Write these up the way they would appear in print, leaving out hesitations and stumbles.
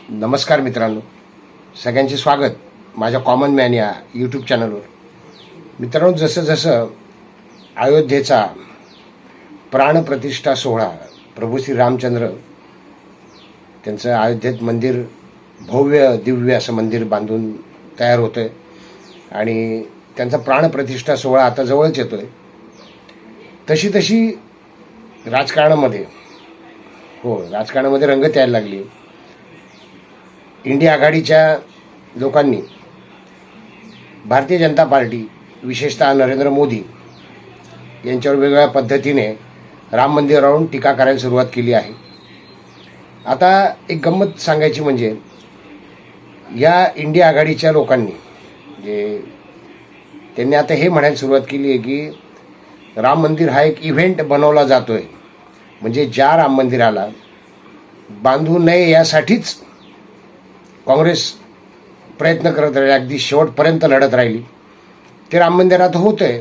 नमस्कार मित्रांनो, सगळ्यांचे स्वागत माझ्या कॉमन मॅन या यूट्यूब चॅनलवर. मित्रांनो, जसं जसं अयोध्येचा प्राणप्रतिष्ठा सोहळा प्रभू श्री रामचंद्र त्यांचं अयोध्येत मंदिर भव्य दिव्य असं मंदिर बांधून तयार होतं आहे आणि त्यांचा प्राणप्रतिष्ठा सोहळा आता जवळच येतो आहे. तशी तशी राजकारणामध्ये रंगत यायला लागली. इंडिया आघाडीच्या लोकांनी भारतीय जनता पार्टी विशेषतः नरेंद्र मोदी यांच्यावर वेगवेगळ्या पद्धतीने राम मंदिरावरून टीका करायला सुरुवात केली आहे. आता एक गंमत सांगायची म्हणजे या इंडिया आघाडीच्या लोकांनी त्यांनी आता हे म्हणायला सुरुवात केली आहे की राम मंदिर हा एक इव्हेंट बनवला जातो आहे. म्हणजे ज्या राम मंदिराला बांधू नये यासाठीच काँग्रेस प्रयत्न करत राहिली, अगदी शेवटपर्यंत लढत राहिली. ते राम मंदिरात होतं आहे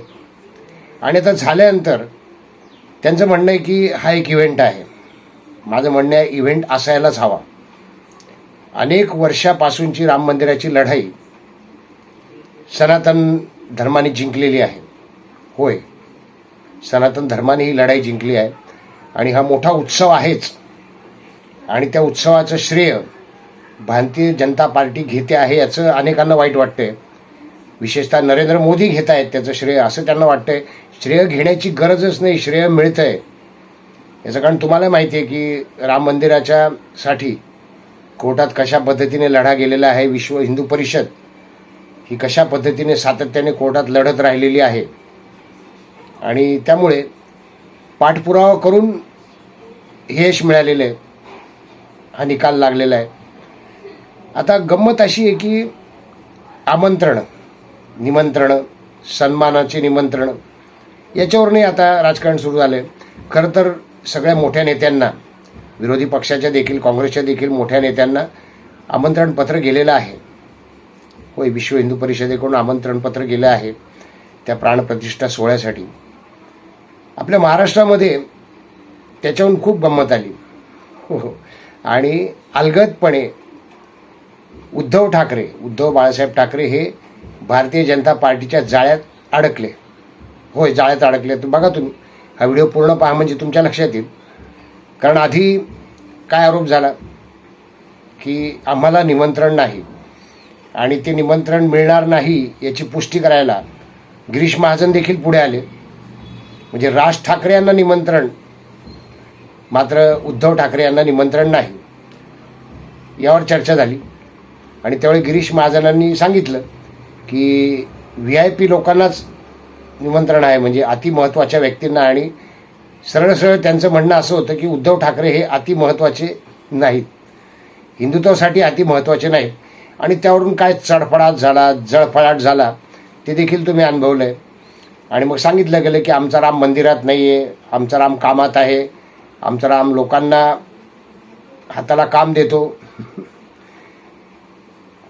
आणि आता झाल्यानंतर त्यांचं म्हणणं आहे की हा एक इव्हेंट आहे. माझं म्हणणं आहे इव्हेंट असायलाच हवा. अनेक वर्षापासूनची राम मंदिराची लढाई सनातन धर्माने जिंकलेली आहे. होय, सनातन धर्माने ही लढाई जिंकली आहे आणि हा मोठा उत्सव आहेच. आणि त्या उत्सवाचं श्रेय भारतीय जनता पार्टी घेते आहे याचं अनेकांना वाईट वाटतंय. विशेषतः नरेंद्र मोदी घेत आहेत त्याचं श्रेय असं त्यांना वाटतंय. श्रेय घेण्याची गरजच नाही, श्रेय मिळतंय याचं कारण तुम्हाला माहिती आहे की राम मंदिराच्या साठी कोर्टात कशा पद्धतीने लढा गेलेला आहे. विश्व हिंदू परिषद ही कशा पद्धतीने सातत्याने कोर्टात लढत राहिलेली आहे आणि त्यामुळे पाठपुरावा करून यश मिळालेलं आहे, हा निकाल लागलेला आहे. आता गंमत अशी आहे की निमंत्रण सन्मानाचे निमंत्रण याच्यावरही आता राजकारण सुरू झालं आहे. खरं तर सगळ्या मोठ्या नेत्यांना, विरोधी पक्षाच्या देखील काँग्रेसच्या देखील मोठ्या नेत्यांना आमंत्रणपत्र गेलेलं आहे. होय, विश्व हिंदू परिषदेकडून आमंत्रणपत्र गेलं आहे त्या प्राणप्रतिष्ठा सोहळ्यासाठी. आपल्या महाराष्ट्रामध्ये त्याच्याहून खूप गंमत आली. हो, आणि अलगदपणे उद्धव बाळासाहेब ठाकरे हे भारतीय जनता पार्टीच्या जाळ्यात अडकले. होय, जाळ्यात अडकले. तर बघा तुम्ही हा व्हिडिओ पूर्ण पहा म्हणजे तुमच्या लक्षात येईल. कारण आधी काय आरोप झाला की आम्हाला निमंत्रण नाही आणि ते निमंत्रण मिळणार नाही याची पुष्टी करायला गिरीश महाजन देखील पुढे आले. म्हणजे राज ठाकरे यांना निमंत्रण, मात्र उद्धव ठाकरे यांना निमंत्रण नाही, यावर चर्चा झाली. आणि त्यावेळी गिरीश महाजनांनी सांगितलं की VIP लोकांनाच निमंत्रण आहे, म्हणजे अति महत्त्वाच्या व्यक्तींना. आणि सरळ सरळ त्यांचं म्हणणं असं होतं की उद्धव ठाकरे हे अति महत्त्वाचे नाहीत, हिंदुत्वासाठी अति महत्त्वाचे नाहीत. आणि त्यावरून काय जळफळाट झाला ते देखील तुम्ही अनुभवलं आहे. आणि मग सांगितलं गेलं की आमचा राम मंदिरात नाही आहे, आमचा राम कामात आहे, आमचा राम लोकांना हाताला काम देतो,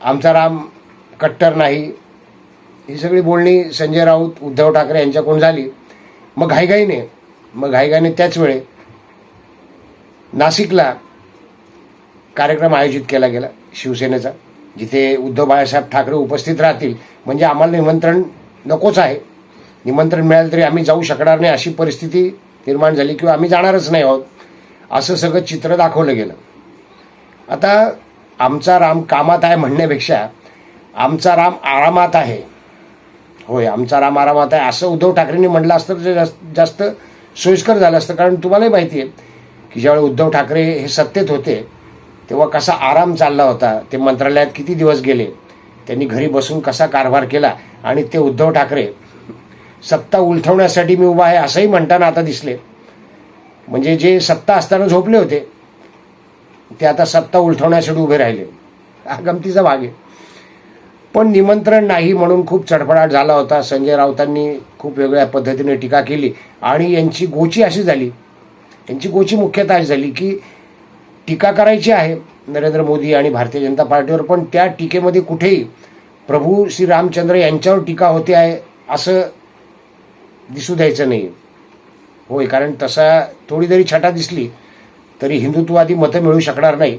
आमचा राम कट्टर नाही. ही सगळी बोलणी संजय राऊत, उद्धव ठाकरे यांच्याकडून झाली. मग घाईघाईने त्याच वेळे नाशिकला कार्यक्रम आयोजित केला गेला शिवसेनेचा, जिथे उद्धव बाळासाहेब ठाकरे उपस्थित राहतील. म्हणजे आम्हाला निमंत्रण नकोच आहे, निमंत्रण मिळालं तरी आम्ही जाऊ शकणार नाही अशी परिस्थिती निर्माण झाली किंवा आम्ही जाणारच नाही आहोत असं सगळं चित्र दाखवलं गेलं. आता आमचा राम कामात आहे म्हणण्यापेक्षा आमचा राम आरामात आहे. होय, आमचा राम आरामात आहे असं उद्धव ठाकरेंनी म्हटलं असतं तर जास्त सोयीस्कर झालं असतं. कारण तुम्हालाही माहिती आहे की ज्यावेळी उद्धव ठाकरे हे सत्तेत होते तेव्हा कसा आराम चालला होता. ते मंत्रालयात किती दिवस गेले, त्यांनी घरी बसून कसा कारभार केला. आणि ते उद्धव ठाकरे सत्ता उलथवण्यासाठी मी उभा आहे असंही म्हणताना आता दिसले. म्हणजे जे सत्ता असताना झोपले होते ते आता सत्ता उलथवण्यासाठी उभे राहिले. हा गमतीचा भाग आहे. पण निमंत्रण नाही म्हणून खूप चडफडाट झाला होता. संजय राऊतांनी खूप वेगळ्या पद्धतीने टीका केली आणि यांची गोची मुख्यतः अशी झाली की टीका करायची आहे नरेंद्र मोदी आणि भारतीय जनता पार्टीवर, पण त्या टीकेमध्ये कुठेही प्रभू श्री रामचंद्र यांच्यावर टीका होते आहे असं दिसू द्यायचं नाही. होय, कारण तसा थोडी जरी छटा दिसली तरी हिंदुत्ववादी मतं मिळू शकणार नाही.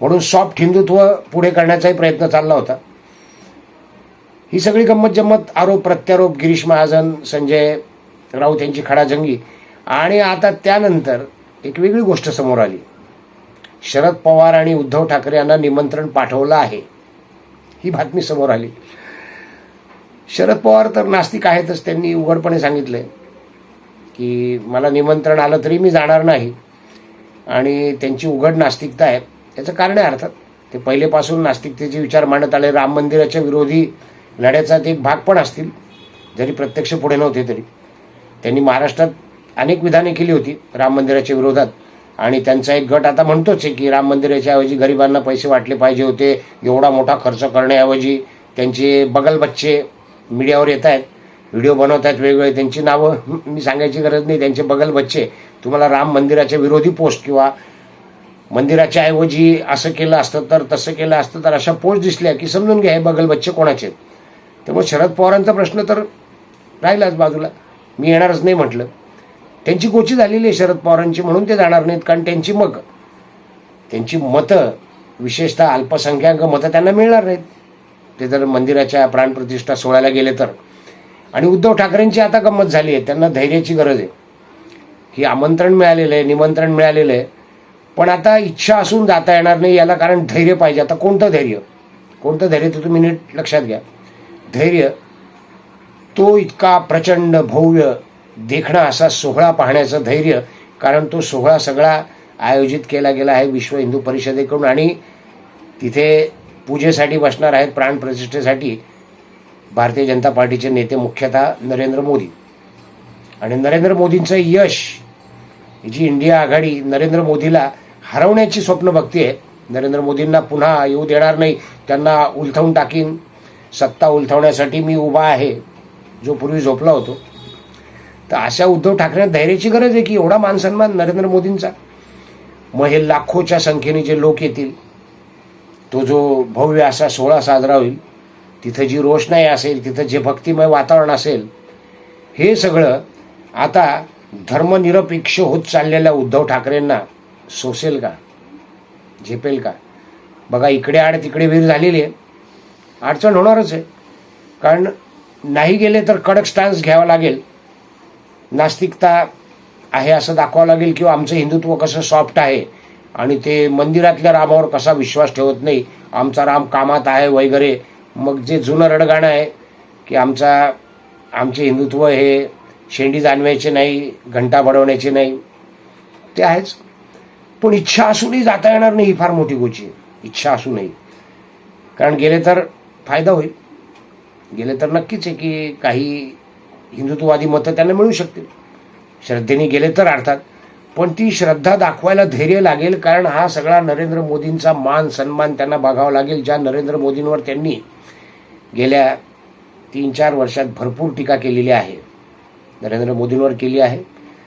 म्हणून सॉफ्ट हिंदुत्व पुढे करण्याचाही प्रयत्न चालला होता. ही सगळी गंमत जम्मत, आरोप प्रत्यारोप, गिरीश महाजन, संजय राऊत यांची खडाजंगी. आणि आता त्यानंतर एक वेगळी गोष्ट समोर आली. शरद पवार आणि उद्धव ठाकरे यांना निमंत्रण पाठवलं आहे, ही बातमी समोर आली. शरद पवार तर नास्तिक आहेतच. त्यांनी उघडपणे सांगितलंय की मला निमंत्रण आलं तरी मी जाणार नाही. आणि त्यांची उघड नास्तिकता आहे. याचं कारण आहे अर्थात ते पहिलेपासून नास्तिकतेचे विचार मांडत आले. राम मंदिराच्या विरोधी लढ्याचा ते एक भाग पण असतील, जरी प्रत्यक्ष पुढे नव्हते तरी. त्यांनी महाराष्ट्रात अनेक विधाने केली होती राम मंदिराच्या विरोधात. आणि त्यांचा एक गट आता म्हणतोच आहे की राम मंदिराच्या ऐवजी गरिबांना पैसे वाटले पाहिजे होते. एवढा मोठा खर्च करण्याऐवजी त्यांचे बगल बच्चे मीडियावर येत आहेत, व्हिडिओ बनवत आहेत वेगवेगळे. त्यांची नावं मी सांगायची गरज नाही. त्यांचे बगल बच्चे तुम्हाला राम मंदिराच्या विरोधी पोस्ट किंवा मंदिराच्या ऐवजी असं केलं असतं तर, तसं केलं असतं तर, अशा पोस्ट दिसल्या की समजून घ्या हे बगल बच्चे कोणाचे आहेत. त्यामुळे शरद पवारांचा प्रश्न तर राहिलाच बाजूला. मी येणारच नाही म्हटलं. त्यांची गोची झालेली आहे शरद पवारांची, म्हणून ते जाणार नाहीत. कारण त्यांची मतं विशेषतः अल्पसंख्याक मतं त्यांना मिळणार नाहीत ते जर मंदिराच्या प्राणप्रतिष्ठा सोहळ्याला गेले तर. आणि उद्धव ठाकरेंची आता गंमत झाली आहे. त्यांना धैर्याची गरज आहे की आमंत्रण मिळालेलं आहे, निमंत्रण मिळालेलं आहे, पण आता इच्छा असून जाता येणार नाही. याला कारण धैर्य पाहिजे. आता कोणतं धैर्य तर तुम्ही नीट लक्षात घ्या. धैर्य तो इतका प्रचंड भव्य देखणा असा सोहळा पाहण्याचं धैर्य. कारण तो सोहळा सगळा आयोजित केला गेला आहे विश्व हिंदू परिषदेकडून. आणि तिथे पूजेसाठी बसणार आहेत, प्राणप्रतिष्ठेसाठी, भारतीय जनता पार्टीचे नेते मुख्यतः नरेंद्र मोदी. आणि नरेंद्र मोदींचं यश, जी इंडिया आघाडी नरेंद्र मोदीला हरवण्याची स्वप्न बघते. नरेंद्र मोदींना पुन्हा येऊ देणार नाही, त्यांना उलथवून टाकीन, सत्ता उलथवण्यासाठी मी उभा आहे, जो पूर्वी झोपला होतो. तर अशा उद्धव ठाकरेंना धैर्याची गरज आहे की एवढा मानसन्मान नरेंद्र मोदींचा. मग हे लाखोच्या संख्येने जे लोक येतील, तो जो भव्य असा सोहळा साजरा होईल, तिथं जी रोषणाई असेल, तिथं जे भक्तिमय वातावरण असेल, हे सगळं आता धर्मनिरपेक्ष होत चाललेल्या उद्धव ठाकरेंना सोसेल का, झेपेल का? बघा, इकडे आड तिकडे वीर झालेली आहे. अडचण होणारच आहे. कारण नाही गेले तर कडक स्टॅन्स घ्यावा लागेल. नास्तिकता आहे असं दाखवावं लागेल किंवा आमचं हिंदुत्व कसं सॉफ्ट आहे आणि ते मंदिरातल्या रामावर कसा विश्वास ठेवत नाही, आमचा राम कामात आहे वगैरे. मग जे जुनं रडगाणं आहे की आमचे हिंदुत्व हे शेंडी जाणवायचे नाही, घंटा बडवण्याचे नाही, ते आहेच. पण इच्छा असूनही जाता येणार नाही, ही फार मोठी गोष्ट आहे. इच्छा असूनही. कारण गेले तर फायदा होईल. गेले तर नक्कीच आहे की काही हिंदुत्ववादी मतं त्यांना मिळू शकतील. श्रद्धेने गेले तर अर्थात. पण ती श्रद्धा दाखवायला धैर्य लागेल. कारण हा सगळा नरेंद्र मोदींचा मान सन्मान त्यांना बघावा लागेल. ज्या नरेंद्र मोदींवर त्यांनी गेल्या 3-4 वर्षात भरपूर टीका केलेली आहे, नरेंद्र मोदींवर केली आहे.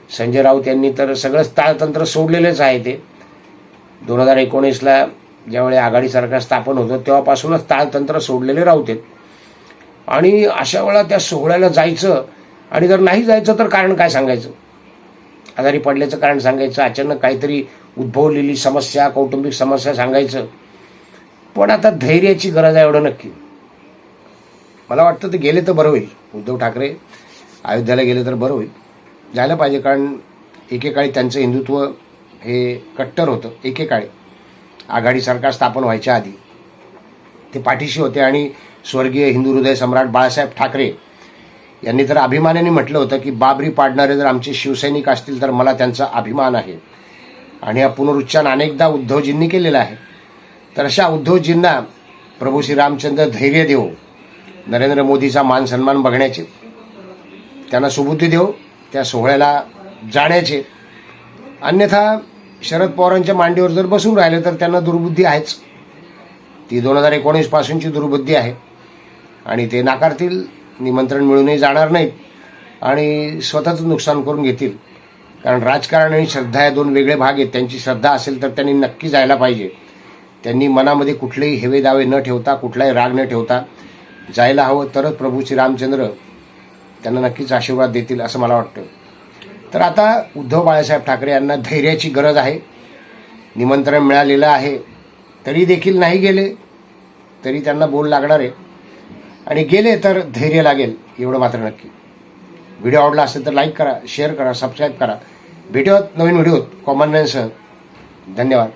संजय राऊत यांनी तर सगळंच ताळतंत्र सोडलेलंच आहे. ते 2019ला ज्यावेळी आघाडी सरकार स्थापन होतं तेव्हापासूनच ताळतंत्र सोडलेले राऊत आहेत. आणि अशा वेळा त्या सोहळ्याला जायचं आणि जर नाही जायचं तर कारण काय सांगायचं? आजारी पडल्याचं कारण सांगायचं, अचानक काहीतरी उद्भवलेली समस्या, कौटुंबिक समस्या सांगायचं. पण आता धैर्याची गरज आहे, एवढं नक्की. मला वाटतं ते गेले तर बरं होईल. उद्धव ठाकरे अयोध्येला गेले तर बरं होईल. जायला पाहिजे. कारण एकेकाळी त्यांचं हिंदुत्व हे कट्टर होतं. एकेकाळी आघाडी सरकार स्थापन व्हायच्या आधी ते पाठीशी होते. आणि स्वर्गीय हिंदू हृदय सम्राट बाळासाहेब ठाकरे यांनी तर अभिमानाने म्हटलं होतं की बाबरी पाडणारे जर आमचे शिवसैनिक असतील तर मला त्यांचा अभिमान आहे. आणि हा पुनरुच्चार अनेकदा उद्धवजींनी केलेला आहे. तर अशा उद्धवजींना प्रभू श्री रामचंद्र धैर्य देव, नरेंद्र मोदीचा मान सन्मान बघण्याचे, त्यांना सुबुद्धी देव त्या सोहळ्याला जाण्याचे. अन्यथा शरद पवारांच्या मांडीवर जर बसून राहिले तर त्यांना दुर्बुद्धी आहेच. ती 2019 पासूनची दुर्बुद्धी आहे. आणि ते नाकारतील, निमंत्रण मिळूनही जाणार नाहीत आणि स्वतःचं नुकसान करून घेतील. कारण राजकारण आणि श्रद्धा हे 2 वेगळे भाग आहेत. त्यांची श्रद्धा असेल तर त्यांनी नक्की जायला पाहिजे. त्यांनी मनामध्ये कुठलेही हेवे दावे न ठेवता, कुठलाही राग न ठेवता जायला हवं. तरच प्रभू श्रीरामचंद्र त्यांना नक्कीच आशीर्वाद देतील असं मला वाटतं. तर आता उद्धव बाळासाहेब ठाकरे यांना धैर्याची गरज आहे. निमंत्रण मिळालेलं आहे. तरी देखील नाही गेले तरी त्यांना बोल लागणार आहे, आणि गेले तर धैर्य लागेल एवढं मात्र नक्की. व्हिडिओ आवडला असेल तर लाईक करा, शेअर करा, सबस्क्राईब करा. भेटूयात नवीन व्हिडिओत कॉमन मॅनसह. धन्यवाद.